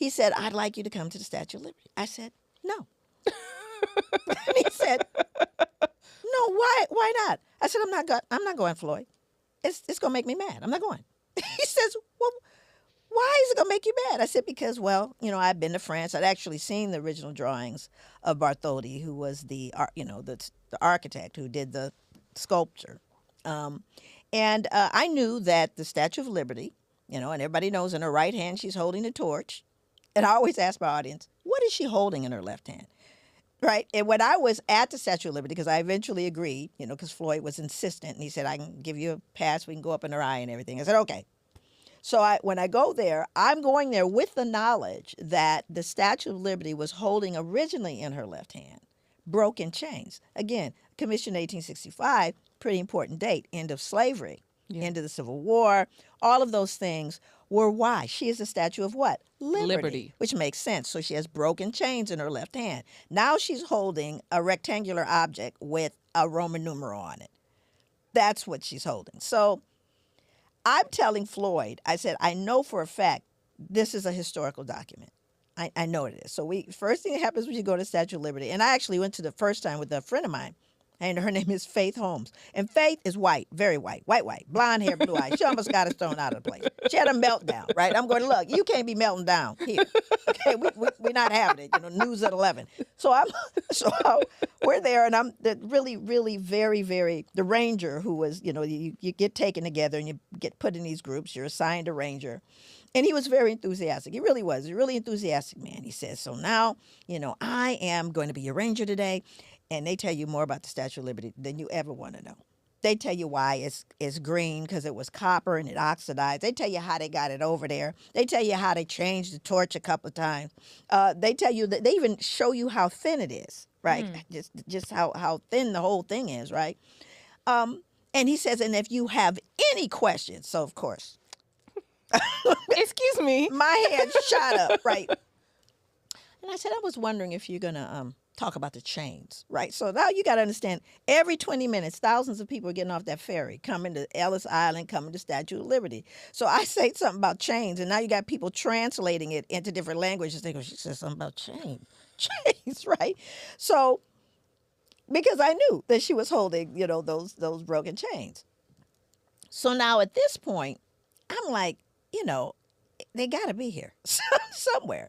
He said, I'd like you to come to the Statue of Liberty. I said, no. And he said, no, why not? I said, I'm not going, Floyd. It's going to make me mad. I'm not going. He says, well, why is it going to make you mad? I said, because, well, I've been to France. I'd actually seen the original drawings of Bartholdi, who was the architect who did the sculpture. And I knew that the Statue of Liberty, and everybody knows in her right hand she's holding a torch. And I always ask my audience, what is she holding in her left hand? Right. And when I was at the Statue of Liberty, because I eventually agreed, because Floyd was insistent, and he said, I can give you a pass, we can go up in her eye and everything. I said, okay. So when I go there, I'm going there with the knowledge that the Statue of Liberty was holding originally in her left hand broken chains. Again, commissioned 1865, pretty important date, end of slavery, end of the Civil War. All of those things were why. She is a statue of what? Liberty. Which makes sense. So she has broken chains in her left hand. Now she's holding a rectangular object with a Roman numeral on it. That's what she's holding. So I'm telling Floyd, I said, I know for a fact this is a historical document. I know it is. So first thing that happens when you go to Statue of Liberty, and I actually went to the first time with a friend of mine, and her name is Faith Holmes. And Faith is white, very white, blonde hair, blue eyes. She almost got us thrown out of the place. She had a meltdown, right? I'm going, look, you can't be melting down here. Okay, we're not having it, news at 11. So we're there, and I'm really, really very, very, the ranger who was, you get taken together and you get put in these groups. You're assigned a ranger. And he was very enthusiastic. He really was. He's a really enthusiastic man. He says, so now, I am going to be your ranger today. And they tell you more about the Statue of Liberty than you ever want to know. They tell you why it's green, because it was copper and it oxidized. They tell you how they got it over there. They tell you how they changed the torch a couple of times. They tell you that they even show you how thin it is, right? Just how thin the whole thing is, right? And he says, and if you have any questions, so of course. Excuse me. My head shot up, right? And I said, I was wondering if you're going to talk about the chains, right? So now you got to understand, every 20 minutes, thousands of people are getting off that ferry, coming to Ellis Island, coming to Statue of Liberty. So I say something about chains, and now you got people translating it into different languages. They go, she said something about chains, right? So, because I knew that she was holding, those broken chains. So now at this point, I'm like, they got to be here somewhere.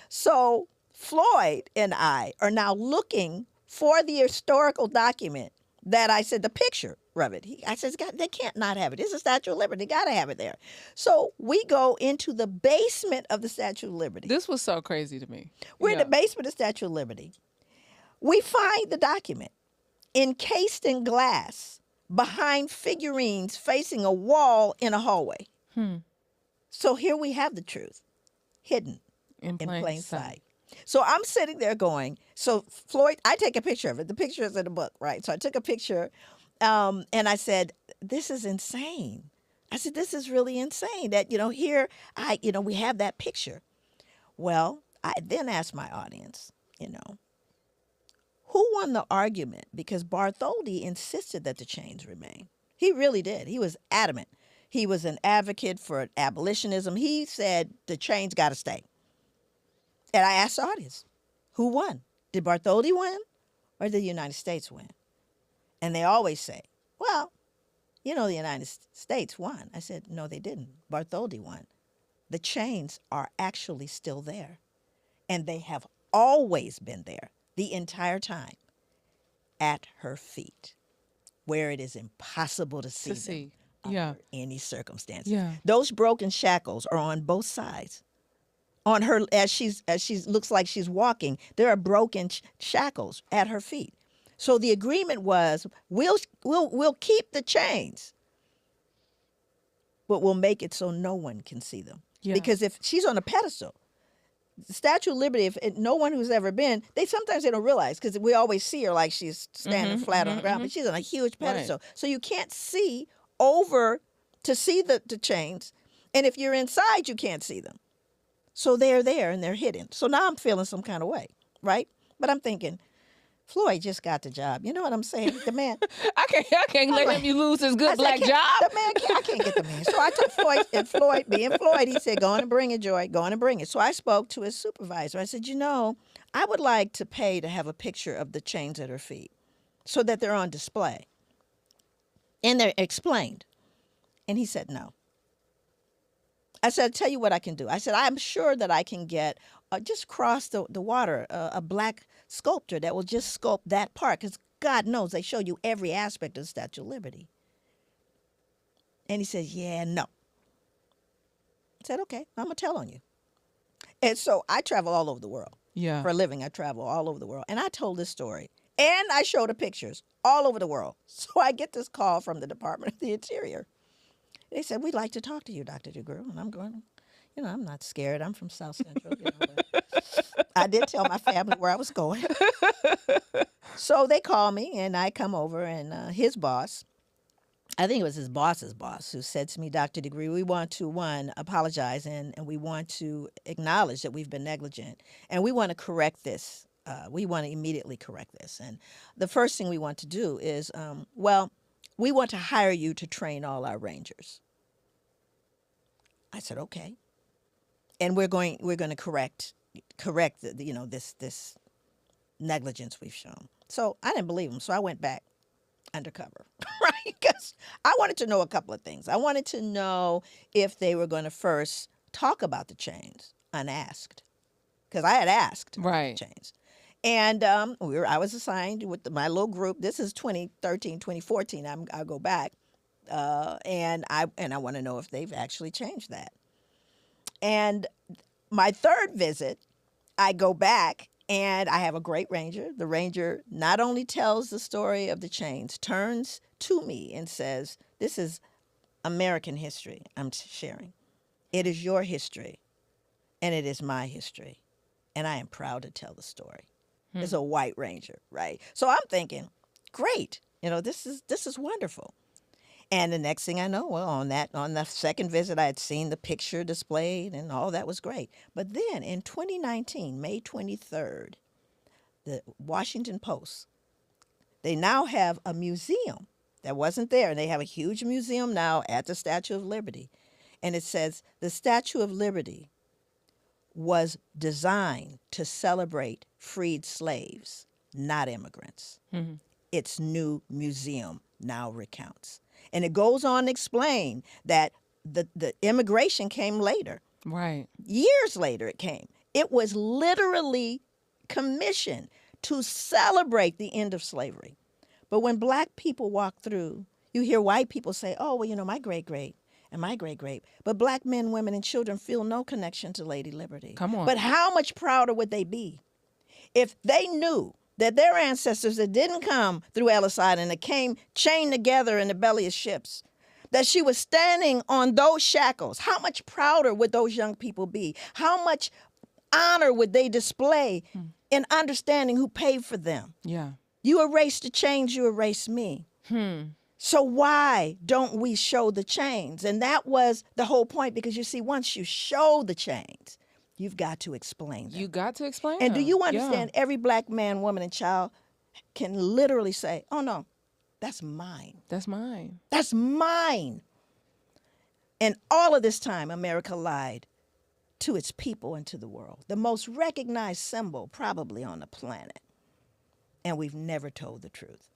So Floyd and I are now looking for the historical document that I said, the picture of it. I said, they can't not have it. It's a Statue of Liberty. They got to have it there. So we go into the basement of the Statue of Liberty. This was so crazy to me. We're in the basement of the Statue of Liberty. We find the document encased in glass behind figurines facing a wall in a hallway. So here we have the truth, hidden in plain sight. So I'm sitting there going, so Floyd, I take a picture of it. The picture is in the book, right? So I took a picture and I said, this is insane. I said, this is really insane that, here, we have that picture. Well, I then asked my audience, who won the argument? Because Bartholdi insisted that the chains remain. He really did. He was adamant. He was an advocate for abolitionism. He said the chains got to stay. And I asked the audience, who won? Did Bartholdi win or did the United States win? And they always say, well, the United States won. I said, no, they didn't. Bartholdi won. The chains are actually still there. And they have always been there the entire time at her feet, where it is impossible to see them under any circumstances. Yeah. Those broken shackles are on both sides. On her, as she looks like she's walking, there are broken shackles at her feet. So the agreement was, we'll keep the chains, but we'll make it so no one can see them. Yeah. Because if she's on a pedestal, the Statue of Liberty, if no one who's ever been, sometimes they don't realize, because we always see her like she's standing flat on the ground, but she's on a huge pedestal. Right. So you can't see over to see the chains, and if you're inside, you can't see them. So they're there and they're hidden. So now I'm feeling some kind of way, right? But I'm thinking, Floyd just got the job. You know what I'm saying? The man. I can't let like- him lose his I good said, black "Can't- job. The man, I can't get the man. So I took Floyd, and Floyd, being Floyd, he said, go on and bring it, Joy. Go on and bring it. So I spoke to his supervisor. I said, I would like to pay to have a picture of the chains at her feet so that they're on display. And they're explained. And he said, no. I said, tell you what I can do. I said, I'm sure that I can get, just cross the water, a black sculptor that will just sculpt that part. Because God knows they show you every aspect of the Statue of Liberty. And he says, yeah, no. I said, okay, I'm going to tell on you. And so I travel all over the world. Yeah. For a living, I travel all over the world. And I told this story. And I showed the pictures all over the world. So I get this call from the Department of the Interior. They said, we'd like to talk to you, Dr. degruy. And I'm going, I'm not scared. I'm from South Central. But I did tell my family where I was going. So they call me, and I come over, and his boss, I think it was his boss's boss, who said to me, Dr. degruy, we want to, one, apologize, and we want to acknowledge that we've been negligent, and we want to correct this. We want to immediately correct this. And the first thing we want to do is, we want to hire you to train all our rangers. I said, okay. And we're going to correct this negligence we've shown. So I didn't believe him. So I went back undercover, right? Because I wanted to know a couple of things. I wanted to know if they were going to first talk about the chains unasked, because I had asked about Right. the chains. And I was assigned with my little group. This is 2013, 2014. I'll go back, and I want to know if they've actually changed that. And my third visit, I go back, and I have a great ranger. The ranger not only tells the story of the chains, turns to me and says, "This is American history I'm sharing. It is your history, and it is my history, and I am proud to tell the story." It's a white ranger, right? So I'm thinking, great, this is wonderful. And the next thing I know, well, on the second visit, I had seen the picture displayed, and all that was great. But then in 2019, May 23rd, the Washington Post, they now have a museum that wasn't there, and they have a huge museum now at the Statue of Liberty, and it says the Statue of Liberty was designed to celebrate freed slaves, not immigrants. Mm-hmm. Its new museum now recounts. And it goes on to explain that the immigration came later. Right. Years later it came. It was literally commissioned to celebrate the end of slavery. But when black people walk through, you hear white people say, oh, well, my great-great and my great-great. But black men, women, and children feel no connection to Lady Liberty. Come on. But how much prouder would they be if they knew that their ancestors that didn't come through Ellis Island, that came chained together in the belly of ships, that she was standing on those shackles? How much prouder would those young people be? How much honor would they display in understanding who paid for them? Yeah. You erased the chains, you erased me. So why don't we show the chains? And that was the whole point, because you see, once you show the chains, you've got to explain them. You got to explain And do them. you understand, every black man, woman, and child can literally say, oh, no, that's mine. That's mine. That's mine. And all of this time, America lied to its people and to the world. The most recognized symbol probably on the planet. And we've never told the truth.